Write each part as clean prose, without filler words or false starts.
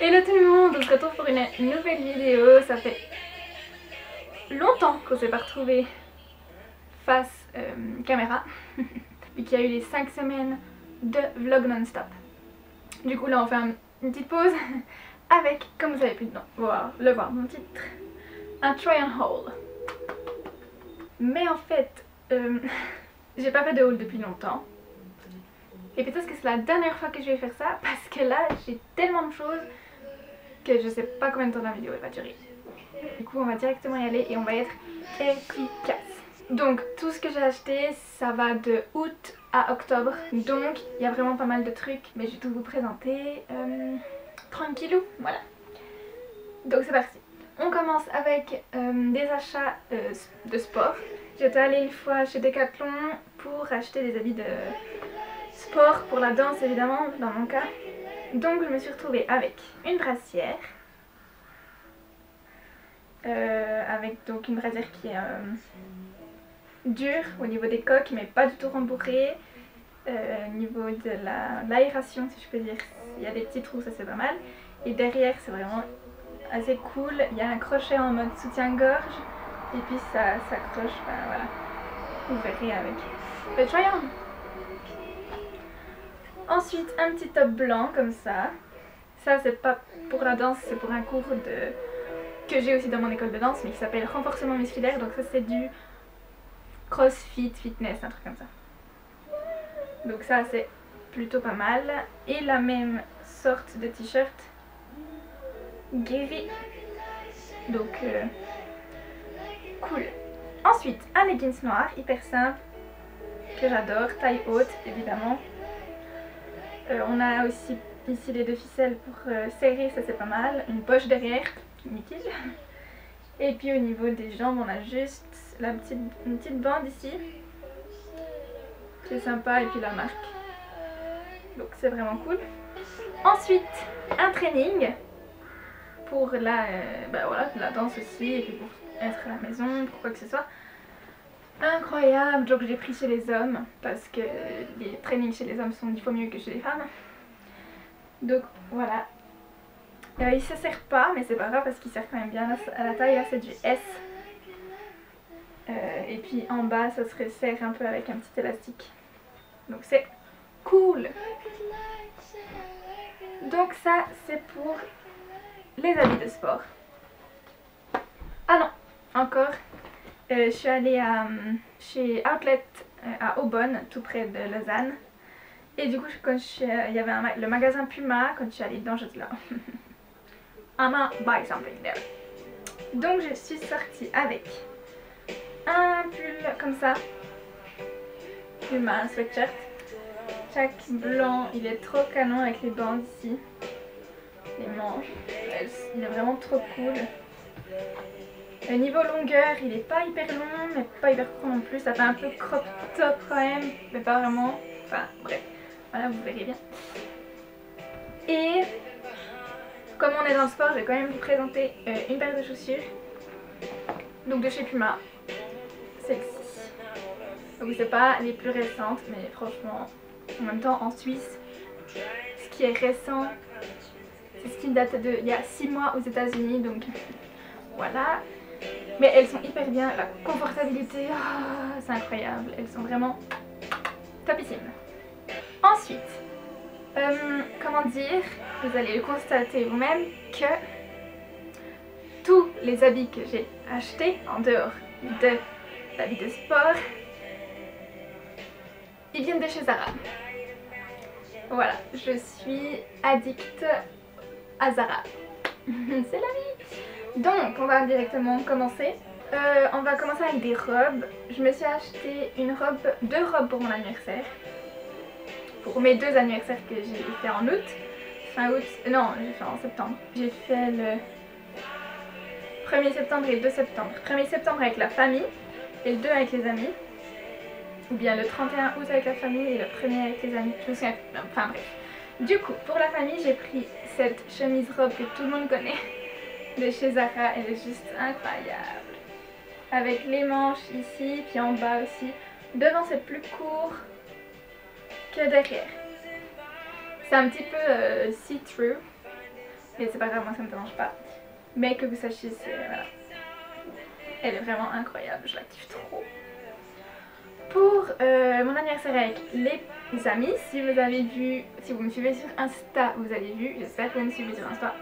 Hello tout le monde, on se retrouve pour une nouvelle vidéo. Ça fait longtemps qu'on s'est pas retrouvés face caméra et qu'il y a eu les 5 semaines de vlog non-stop. Du coup là on fait une petite pause avec, comme vous avez pu le voir mon titre, un try and haul. Mais en fait j'ai pas fait de haul depuis longtemps. Et peut-être que c'est la dernière fois que je vais faire ça parce que là j'ai tellement de choses que je sais pas combien de temps la vidéo elle va durer. Du coup on va directement y aller et on va être efficace. Donc tout ce que j'ai acheté ça va de août à octobre. Donc il y a vraiment pas mal de trucs mais je vais tout vous présenter tranquillou, voilà. Donc c'est parti. On commence avec des achats de sport. J'étais allée une fois chez Decathlon pour acheter des habits de sport pour la danse évidemment dans mon cas. Donc je me suis retrouvée avec une brassière, avec donc une brassière qui est dure au niveau des coques mais pas du tout rembourrée. Au niveau de l'aération si je peux dire, il y a des petits trous, ça c'est pas mal. Et derrière c'est vraiment assez cool, il y a un crochet en mode soutien-gorge et puis ça s'accroche, enfin voilà, vous verrez avec le try-on. Ensuite un petit top blanc comme ça. Ça c'est pas pour la danse, c'est pour un cours que j'ai aussi dans mon école de danse mais qui s'appelle renforcement musculaire. Donc ça c'est du crossfit, fitness, un truc comme ça. Donc ça c'est plutôt pas mal. Et la même sorte de t-shirt gris. Donc cool. Ensuite un leggings noir hyper simple que j'adore, taille haute évidemment. On a aussi ici les deux ficelles pour serrer, ça c'est pas mal. Une poche derrière, inutile. Et puis au niveau des jambes on a juste une petite bande ici. C'est sympa et puis la marque. Donc c'est vraiment cool. Ensuite un training pour voilà, la danse aussi et puis pour être à la maison, pour quoi que ce soit. Incroyable, donc j'ai pris chez les hommes parce que les trainings chez les hommes sont 10 fois mieux que chez les femmes. Donc voilà. Il se serre pas mais c'est pas grave parce qu'il sert quand même bien à la taille. Là c'est du S. Et puis en bas ça se resserre un peu avec un petit élastique. Donc c'est cool. Donc ça c'est pour les habits de sport. Ah non, encore. Je suis allée chez Outlet à Aubonne, tout près de Lausanne. Et du coup, quand il y avait le magasin Puma, quand je suis allée dedans, j'étais là. I'ma buy something there. Donc je suis sortie avec un pull comme ça. Puma, un sweatshirt. Chaque blanc, il est trop canon avec les bandes ici. Les manches, il est vraiment trop cool. Niveau longueur, il est pas hyper long, mais pas hyper court non plus. Ça fait un peu crop top quand même, mais pas vraiment. Enfin, bref, voilà, vous verrez bien. Et comme on est dans le sport, je vais quand même vous présenter une paire de chaussures. Donc de chez Puma, celle-ci. Donc c'est pas les plus récentes, mais franchement, en même temps en Suisse, ce qui est récent, c'est ce qui date il y a 6 mois aux États-Unis, donc voilà. Mais elles sont hyper bien, la confortabilité, c'est incroyable, elles sont vraiment topissimes. Ensuite, comment dire, vous allez le constater vous-même que tous les habits que j'ai achetés en dehors de l'habit de sport, ils viennent de chez Zara. Voilà, je suis addict à Zara. C'est la vie. Donc on va directement commencer. On va commencer avec des robes. Je me suis acheté deux robes pour mon anniversaire. Pour mes 2 anniversaires que j'ai fait en août. Fin août, non, j'ai fait en septembre. J'ai fait le 1er septembre et le 2 septembre. 1er septembre avec la famille et le 2 avec les amis. Ou bien le 31 août avec la famille et le 1er avec les amis. Je me souviens, enfin bref. Du coup, pour la famille, j'ai pris cette chemise-robe que tout le monde connaît de chez Zara. Elle est juste incroyable. Avec les manches ici, puis en bas aussi. Devant, c'est plus court que derrière. C'est un petit peu see-through. Et c'est pas grave, moi ça me dérange pas. Mais que vous sachiez, c'est... voilà. Elle est vraiment incroyable, je la kiffe trop. Pour mon anniversaire avec les amis, si vous avez vu, si vous me suivez sur Insta, vous avez vu, j'espère que vous me suivez sur Insta.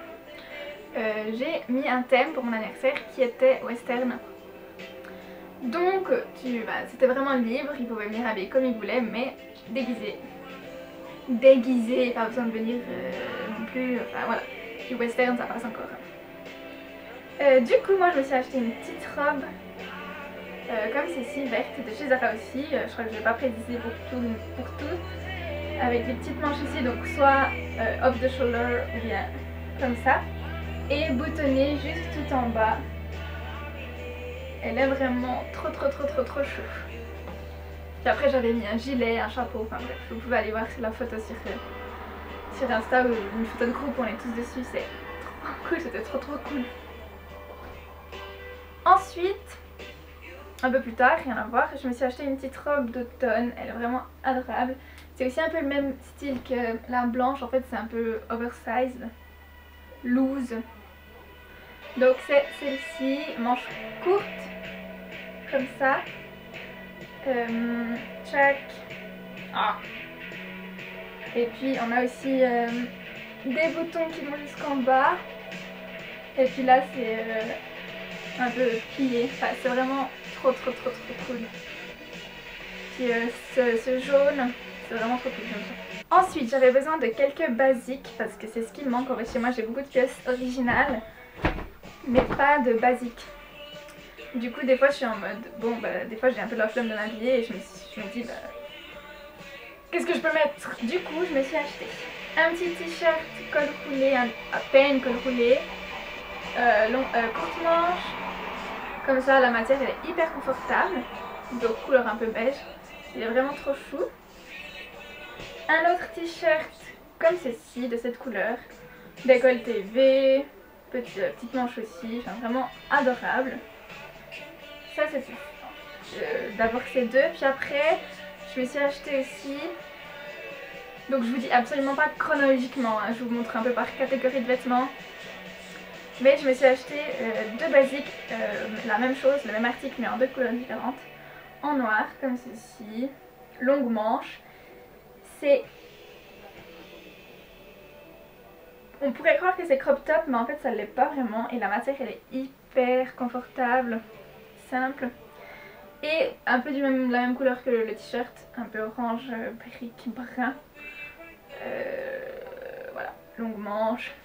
J'ai mis un thème pour mon anniversaire qui était western. Donc c'était vraiment libre, ils pouvaient venir habiller comme ils voulaient, mais déguisés. Déguisés, pas besoin de venir non plus, enfin voilà, du western ça passe encore. Du coup moi je me suis acheté une petite robe comme celle-ci, verte, de chez Zara aussi, je crois que je vais pas préciser pour tout, avec des petites manches ici, donc soit off the shoulder ou bien comme ça, et boutonnée juste tout en bas. Elle est vraiment trop chou. Puis après j'avais mis un gilet, un chapeau, enfin bref, vous pouvez aller voir la photo sur Insta ou une photo de groupe, on est tous dessus, c'est trop cool, c'était trop cool. Ensuite, un peu plus tard, rien à voir, je me suis acheté une petite robe d'automne, elle est vraiment adorable. C'est aussi un peu le même style que la blanche, en fait c'est un peu oversized, loose. Donc c'est celle-ci, manche courte, comme ça. Check. Ah. Et puis on a aussi des boutons qui vont jusqu'en bas. Et puis là c'est un peu plié, enfin, c'est vraiment trop cool. Puis ce jaune, c'est vraiment trop cool, j'aime ça. Ensuite j'avais besoin de quelques basiques parce que c'est ce qui me manque. En fait chez moi j'ai beaucoup de pièces originales mais pas de basiques. Du coup des fois je suis en mode, bon bah des fois j'ai un peu la flemme de m'habiller et je me dis bah qu'est-ce que je peux mettre. Du coup je me suis acheté un petit t-shirt col roulé, à peine col roulé, courte manche. Comme ça la matière elle est hyper confortable, donc couleur un peu beige, il est vraiment trop chou. Un autre t-shirt comme ceci, de cette couleur, décolleté V, petite manche aussi, enfin vraiment adorable. Ça c'est d'abord ces deux, puis après je me suis acheté aussi, donc je vous dis absolument pas chronologiquement, hein, je vous montre un peu par catégorie de vêtements. Mais je me suis acheté deux basiques, la même chose, le même article mais en deux couleurs différentes. En noir, comme ceci, longue manche. C'est... On pourrait croire que c'est crop top, mais en fait ça ne l'est pas vraiment. Et la matière elle est hyper confortable, simple. Et un peu la même couleur que le t-shirt, un peu orange, brique, brun. Voilà, longue manche.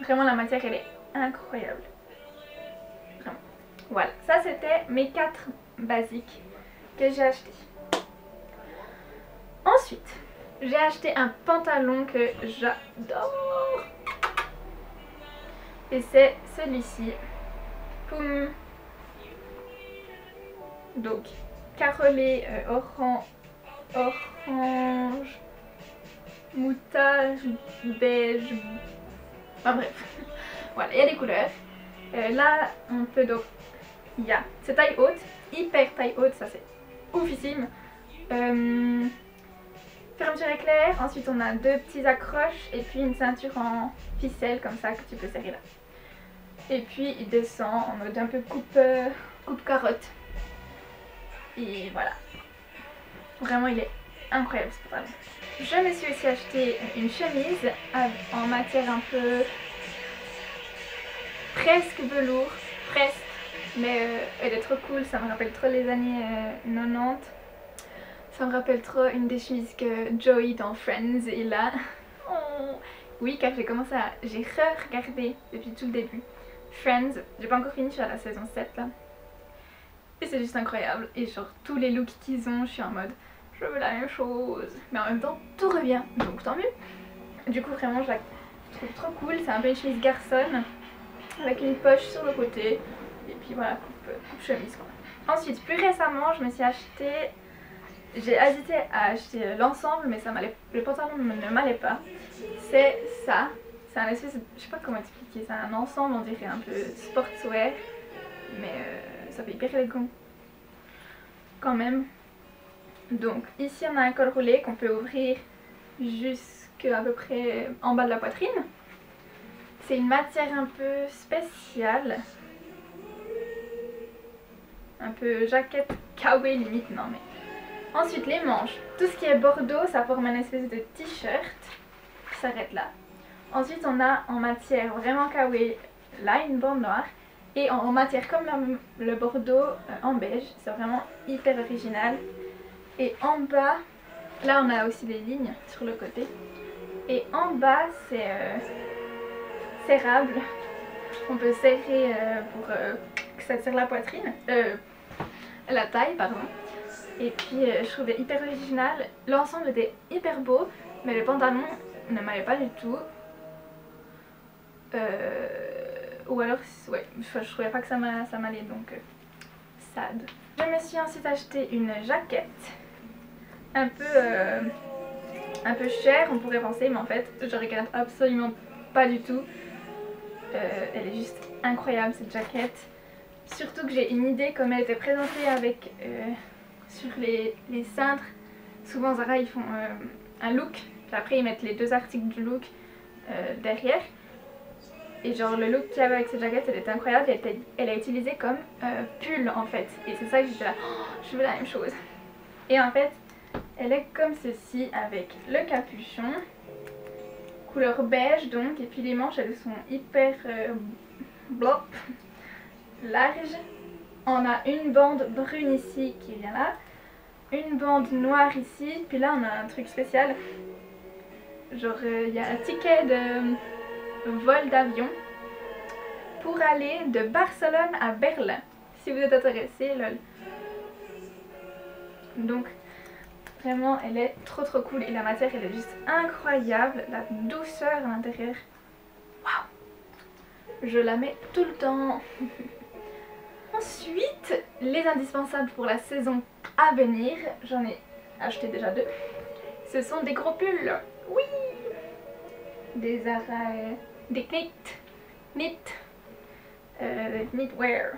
Vraiment la matière elle est incroyable. Vraiment. Voilà, ça c'était mes 4 basiques que j'ai acheté. Ensuite, j'ai acheté un pantalon que j'adore. Et c'est celui-ci. Poum. Donc, carrelé orange, moutarde, beige. Enfin bref. Voilà, il y a des couleurs. Là, on peut donc... Il y a... C'est taille haute, hyper taille haute, ça c'est oufissime. Fermeture éclair, ensuite on a deux petits accroches et puis une ceinture en ficelle comme ça que tu peux serrer là. Et puis il descend en mode un peu coupe carotte. Et voilà. Vraiment il est incroyable ce pantalon. Je me suis aussi acheté une chemise en matière un peu presque velours, presque, mais elle est trop cool, ça me rappelle trop les années 90. Ça me rappelle trop une des chemises que Joey dans Friends il a. Oh. Oui, car j'ai re-regardé depuis tout le début Friends, j'ai pas encore fini, je suis à la saison 7 là. Et c'est juste incroyable, et genre tous les looks qu'ils ont, je suis en mode je veux la même chose. Mais en même temps tout revient, donc tant mieux. Du coup vraiment je la trouve trop cool, c'est un peu une chemise garçonne avec une poche sur le côté. Et puis voilà, coupe chemise quoi. Ensuite, plus récemment, je me suis acheté... J'ai hésité à acheter l'ensemble, mais le pantalon ne m'allait pas. C'est ça. C'est un espèce de... Je sais pas comment expliquer. C'est un ensemble, on dirait un peu sportswear. Mais ça fait hyper élégant. Quand même. Donc, ici, on a un col roulé qu'on peut ouvrir jusqu'à peu près en bas de la poitrine. C'est une matière un peu spéciale. Un peu jaquette kawaii limite, non mais. Ensuite les manches. Tout ce qui est bordeaux, ça forme une espèce de t-shirt qui s'arrête là. Ensuite on a en matière vraiment kawaii, là une bande noire. Et en matière comme le bordeaux en beige, c'est vraiment hyper original. Et en bas, là on a aussi des lignes sur le côté. Et en bas c'est serrable. On peut serrer pour que ça serre la poitrine, la taille pardon. Et puis je trouvais hyper original. L'ensemble était hyper beau, mais le pantalon ne m'allait pas du tout. Ou alors, ouais, je trouvais pas que ça m'allait, donc sad. Je me suis ensuite acheté une jaquette un peu chère, on pourrait penser, mais en fait je regrette absolument pas du tout. Elle est juste incroyable cette jaquette. Surtout que j'ai une idée comme elle était présentée avec sur les cintres. Souvent Zara ils font un look, puis après ils mettent les deux articles du look derrière. Et genre le look qu'il y avait avec cette jaquette, elle était incroyable. Elle a utilisé comme pull en fait. Et c'est ça que j'étais là, oh, je veux la même chose. Et en fait, elle est comme ceci avec le capuchon, couleur beige donc. Et puis les manches, elles sont hyper blop, larges. On a une bande brune ici qui vient là, une bande noire ici. Puis là on a un truc spécial. Genre il y a un ticket de vol d'avion pour aller de Barcelone à Berlin si vous êtes intéressé, lol. Donc vraiment elle est trop cool et la matière elle est juste incroyable, la douceur à l'intérieur, waouh, je la mets tout le temps. Ensuite les indispensables pour la saison à venir, j'en ai acheté déjà 2, ce sont des gros pulls, oui, des Zara, des knitwear.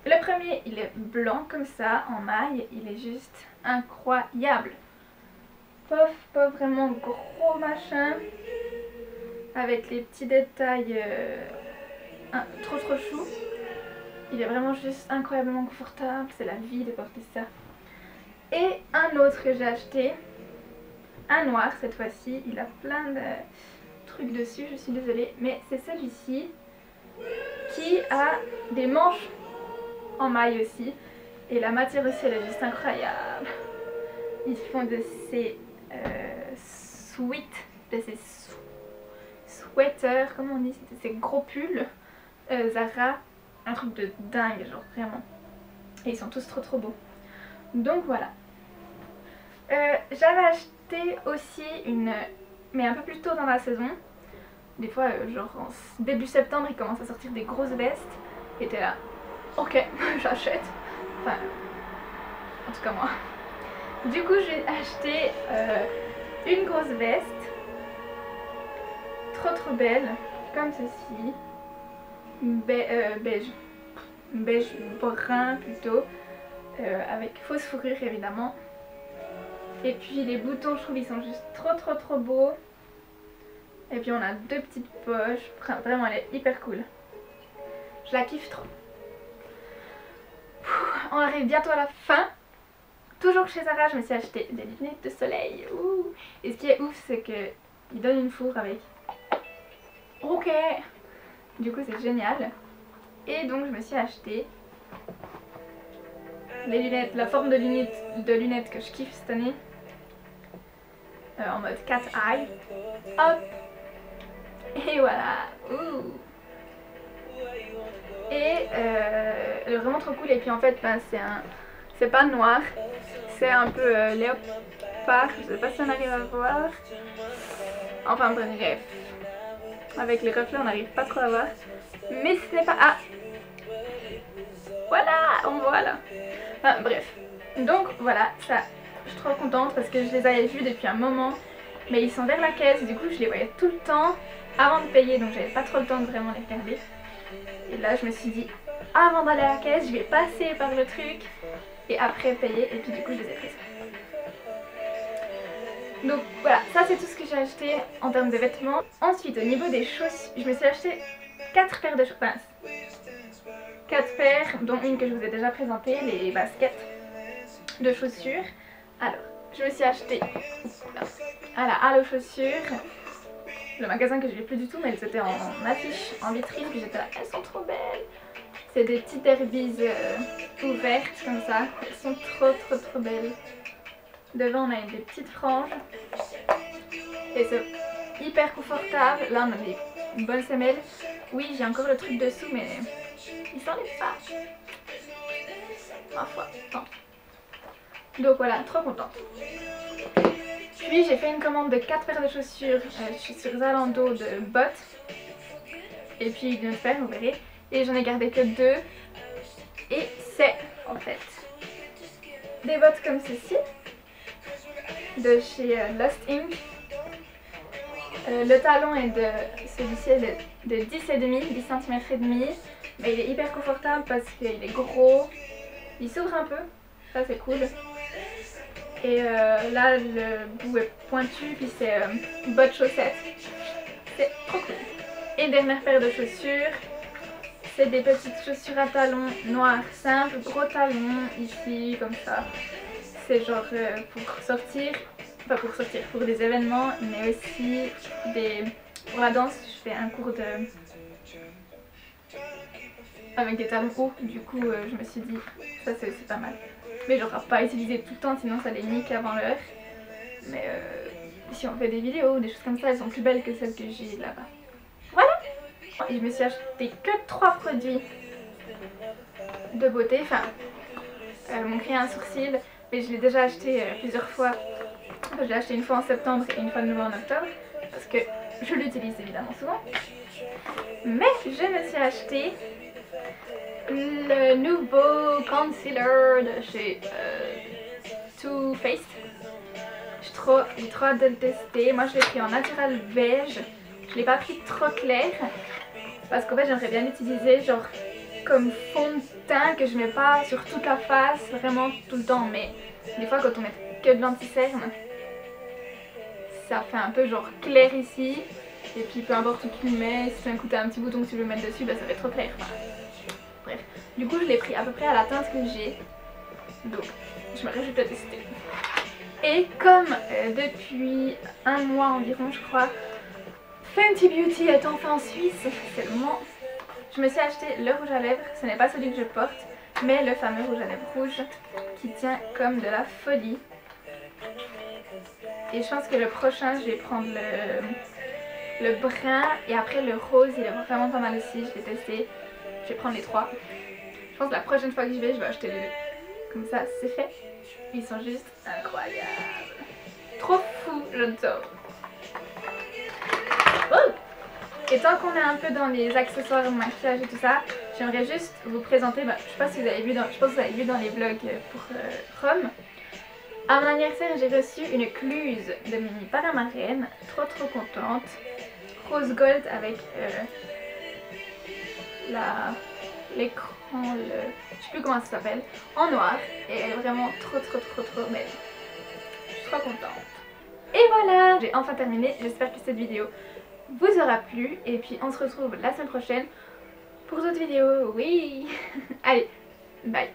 Le premier il est blanc comme ça en maille, il est juste incroyable. Pas vraiment gros machin, avec les petits détails trop chou. Il est vraiment juste incroyablement confortable, c'est la vie de porter ça. Et un autre que j'ai acheté, un noir cette fois-ci, il a plein de trucs dessus, je suis désolée, mais c'est celui-ci qui a des manches en maille aussi, et la matière aussi elle est juste incroyable. Ils font de ces sweaters, comment on dit, ces gros pulls Zara, un truc de dingue, genre vraiment. Et ils sont tous trop beaux. Donc voilà. J'avais acheté aussi une, mais un peu plus tôt dans la saison. Des fois, genre en début septembre, il commence à sortir des grosses vestes. Et t'es là, ok, j'achète. Enfin, en tout cas moi. Du coup, j'ai acheté une grosse veste. Trop belle, comme ceci. Beige brun plutôt. Avec fausse fourrure évidemment. Et puis les boutons, je trouve ils sont juste trop beaux. Et puis on a 2 petites poches, vraiment elle est hyper cool. Je la kiffe trop. On arrive bientôt à la fin. Toujours chez Zara, je me suis acheté des lunettes de soleil. Ouh. Et ce qui est ouf, c'est qu'ils donnent une fourre avec. Ok. Du coup c'est génial. Et donc je me suis acheté les lunettes, la forme de lunettes que je kiffe cette année. En mode cat eye. Hop. Et voilà. Ouh. Et elle est vraiment trop cool. Et puis en fait ben, c'est pas noir, c'est un peu léopard, je sais pas si on arrive à voir. Enfin bref, avec les reflets on n'arrive pas trop à voir. Mais ce n'est pas... Ah, voilà, on voit là. Enfin bref, donc voilà, ça, je suis trop contente parce que je les avais vus depuis un moment. Mais ils sont vers la caisse, du coup je les voyais tout le temps avant de payer, donc j'avais pas trop le temps de vraiment les regarder. Et là je me suis dit, avant d'aller à la caisse, je vais passer par le truc et après payer, et puis du coup je les ai prises. Donc voilà, ça c'est tout ce que j'ai acheté en termes de vêtements. Ensuite au niveau des chaussures, je me suis acheté 4 paires de chaussures. 4 paires, dont une que je vous ai déjà présentée, les baskets de chaussures. Alors, je me suis acheté à la Halle aux chaussures, le magasin que je n'ai plus du tout, mais elles étaient en affiche, en vitrine, puis j'étais là, elles sont trop belles. C'est des petites derbies ouvertes comme ça, elles sont trop belles. Devant on a des petites franges et c'est hyper confortable. Là on a des bonnes semelles. Oui, j'ai encore le truc dessous mais il s'enlève pas. Ma foi, non. Donc voilà, trop contente. Puis j'ai fait une commande de 4 paires de chaussures. Je suis sur Zalando de bottes. Et puis une autre paire, vous verrez. Et j'en ai gardé que 2. Et c'est en fait des bottes comme ceci. De chez Lost Inc. Le talon est de celui-ci est de 10,5 cm, mais il est hyper confortable parce qu'il est gros, il s'ouvre un peu, ça c'est cool. Et là le bout est pointu, puis c'est bottes chaussettes, c'est trop cool. Et dernière paire de chaussures, c'est des petites chaussures à talons noirs simples, gros talons ici comme ça. C'est genre pour sortir, pas pour sortir, pour des événements, mais aussi pour la danse. Je fais un cours avec des talons hauts, du coup je me suis dit ça c'est aussi pas mal. Mais genre pas utiliser tout le temps sinon ça les nique avant l'heure. Mais si on fait des vidéos ou des choses comme ça, elles sont plus belles que celles que j'ai là-bas. Voilà. Et je me suis acheté que 3 produits de beauté, enfin mon crayon à sourcils. Mais je l'ai déjà acheté plusieurs fois. Je l'ai acheté une fois en septembre et une fois de nouveau en octobre. Parce que je l'utilise évidemment souvent. Mais je me suis acheté le nouveau concealer de chez Too Faced. J'ai trop hâte de le tester. Moi je l'ai pris en natural beige. Je l'ai pas pris trop clair. Parce qu'en fait j'aimerais bien l'utiliser genre comme fond de teint que je mets pas sur toute la face vraiment tout le temps, mais des fois quand on met que de l'anti-cerne ça fait un peu genre clair ici, et puis peu importe où tu le mets, si tu as un petit bouton que tu veux mettre dessus, bah ça va être trop clair. Enfin, bref, du coup je l'ai pris à peu près à la teinte que j'ai, donc je me réjouis de le tester. Et comme depuis un mois environ je crois, Fenty Beauty est enfin en Suisse, c'est le moment. Je me suis acheté le rouge à lèvres, ce n'est pas celui que je porte, mais le fameux rouge à lèvres rouge qui tient comme de la folie. Et je pense que le prochain, je vais prendre le brun et après le rose, il est vraiment pas mal aussi, je l'ai testé. Je vais prendre les 3. Je pense que la prochaine fois que j'y vais, je vais acheter les 2. Comme ça, c'est fait. Ils sont juste incroyables. Trop fou, j'adore. Oh! Et tant qu'on est un peu dans les accessoires, maquillage et tout ça, j'aimerais juste vous présenter, je sais pas si vous avez vu je pense que vous avez vu dans les vlogs pour Rome. À mon anniversaire, j'ai reçu une cluse de Mini par ma marraine, trop contente, rose gold avec l'écran, je sais plus comment ça s'appelle, en noir, et elle est vraiment trop belle. Je suis trop contente. Et voilà, j'ai enfin terminé, j'espère que cette vidéo vous aura plu, et puis on se retrouve la semaine prochaine pour d'autres vidéos, oui. Allez, bye.